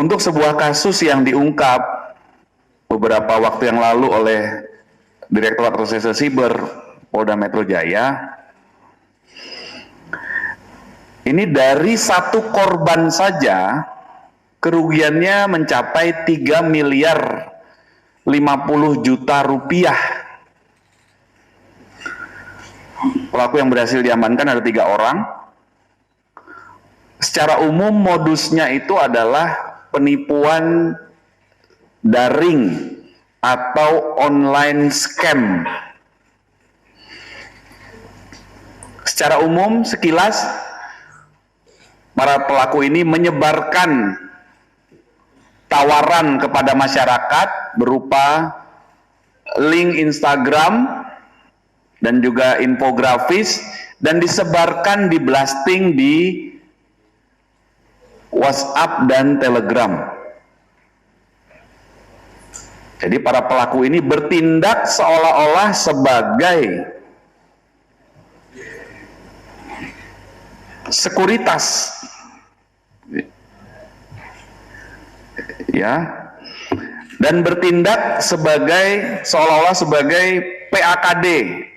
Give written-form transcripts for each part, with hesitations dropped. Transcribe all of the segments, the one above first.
Untuk sebuah kasus yang diungkap beberapa waktu yang lalu oleh Direktorat Reserse Siber Polda Metro Jaya, ini dari satu korban saja kerugiannya mencapai 3 miliar 50 juta rupiah. Pelaku yang berhasil diamankan ada 3 orang. Secara umum modusnya itu adalah penipuan daring atau online scam. Secara umum sekilas para pelaku ini menyebarkan tawaran kepada masyarakat berupa link Instagram dan juga infografis dan disebarkan, di blasting di WhatsApp dan Telegram. Jadi para pelaku ini bertindak seolah-olah sebagai sekuritas, ya, dan bertindak sebagai seolah-olah sebagai PAKD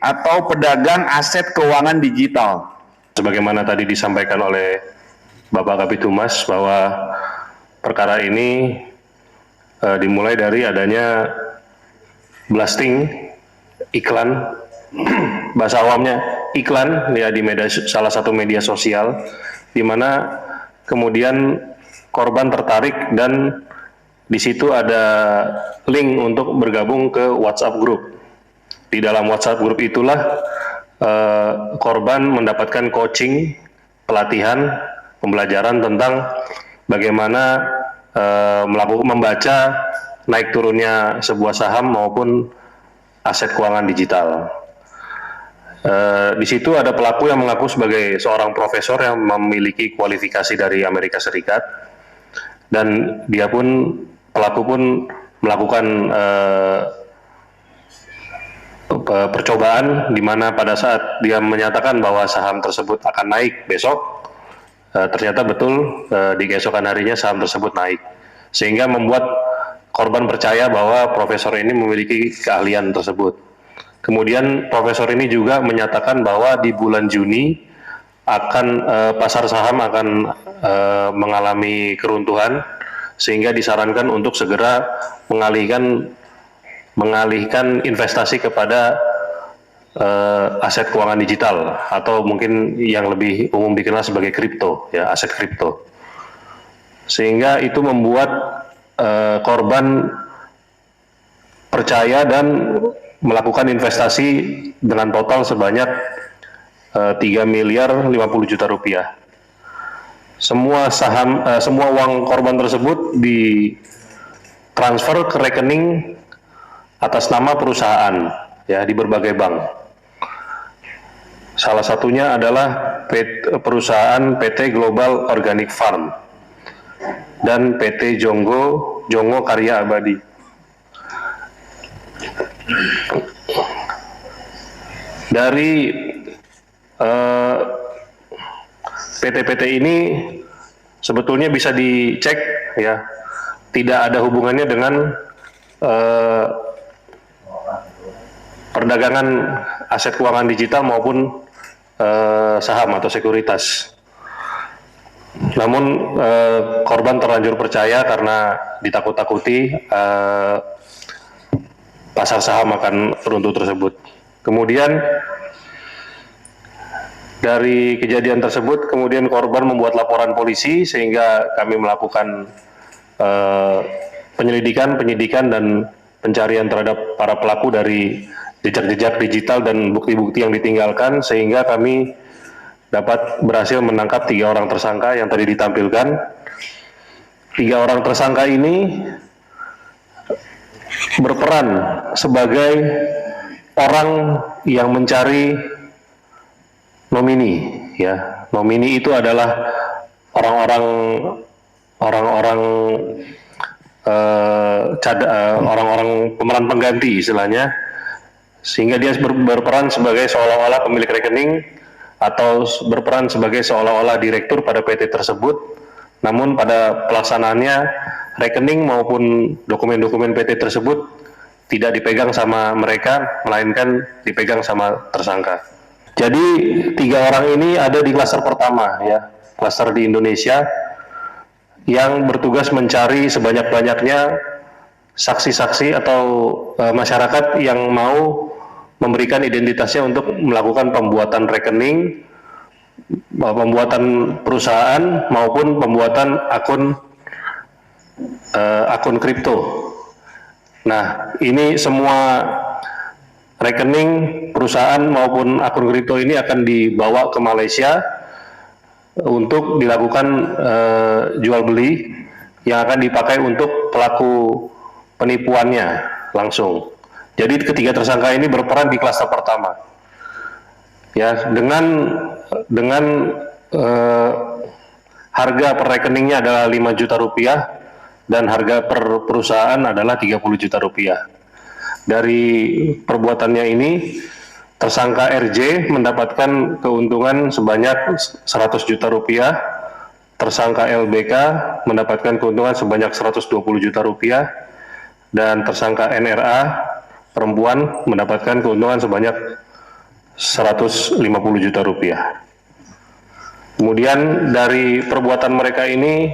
atau pedagang aset keuangan digital. Sebagaimana tadi disampaikan oleh Bapak Kabitumas bahwa perkara ini dimulai dari adanya blasting iklan, bahasa awamnya iklan ya, di salah satu media sosial, di mana kemudian korban tertarik dan di situ ada link untuk bergabung ke WhatsApp group. Di dalam WhatsApp group itulah korban mendapatkan coaching, pelatihan, pembelajaran tentang bagaimana membaca naik turunnya sebuah saham maupun aset keuangan digital. Di situ ada pelaku yang mengaku sebagai seorang profesor yang memiliki kualifikasi dari Amerika Serikat, dan dia pun, pelaku pun melakukan percobaan, di mana pada saat dia menyatakan bahwa saham tersebut akan naik besok, ternyata betul di keesokan harinya saham tersebut naik, sehingga membuat korban percaya bahwa profesor ini memiliki keahlian tersebut. Kemudian profesor ini juga menyatakan bahwa di bulan Juni akan pasar saham akan mengalami keruntuhan, sehingga disarankan untuk segera mengalihkan investasi kepada aset keuangan digital, atau mungkin yang lebih umum dikenal sebagai kripto, ya, aset kripto. Sehingga itu membuat korban percaya dan melakukan investasi dengan total sebanyak 3 miliar 50 juta rupiah. Semua uang korban tersebut ditransfer ke rekening atas nama perusahaan, ya, di berbagai bank. Salah satunya adalah perusahaan PT Global Organic Farm dan PT Jongo Karya Abadi. Dari PT-PT ini sebetulnya bisa dicek, ya, tidak ada hubungannya dengan perdagangan aset keuangan digital maupun saham atau sekuritas. Namun korban terlanjur percaya karena ditakut-takuti pasar saham akan runtuh tersebut. Kemudian dari kejadian tersebut, kemudian korban membuat laporan polisi, sehingga kami melakukan penyidikan dan pencarian terhadap para pelaku dari jejak-jejak digital dan bukti-bukti yang ditinggalkan, sehingga kami dapat berhasil menangkap 3 orang tersangka yang tadi ditampilkan. 3 orang tersangka ini berperan sebagai orang yang mencari nomini, ya. Nomini itu adalah orang-orang pemeran pengganti istilahnya, sehingga dia berperan sebagai seolah-olah pemilik rekening atau berperan sebagai seolah-olah direktur pada PT tersebut. Namun pada pelaksanaannya rekening maupun dokumen-dokumen PT tersebut tidak dipegang sama mereka, melainkan dipegang sama tersangka. Jadi 3 orang ini ada di klaster pertama, ya, klaster di Indonesia yang bertugas mencari sebanyak-banyaknya saksi-saksi atau masyarakat yang mau memberikan identitasnya untuk melakukan pembuatan rekening, pembuatan perusahaan maupun pembuatan akun kripto. Nah, ini semua rekening perusahaan maupun akun kripto ini akan dibawa ke Malaysia untuk dilakukan jual beli yang akan dipakai untuk pelaku penipuannya langsung. Jadi ketiga tersangka ini berperan di klaster pertama. Ya, dengan harga per rekeningnya adalah 5 juta rupiah dan harga per perusahaan adalah 30 juta rupiah. Dari perbuatannya ini, tersangka RJ mendapatkan keuntungan sebanyak 100 juta rupiah, tersangka LBK mendapatkan keuntungan sebanyak 120 juta rupiah, dan tersangka NRA perempuan mendapatkan keuntungan sebanyak 150 juta rupiah. Kemudian dari perbuatan mereka ini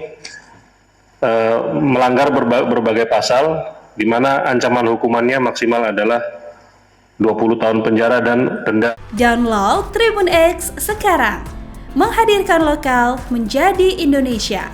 melanggar berbagai pasal, di mana ancaman hukumannya maksimal adalah 20 tahun penjara dan denda. Download Tribun X sekarang, menghadirkan lokal menjadi Indonesia.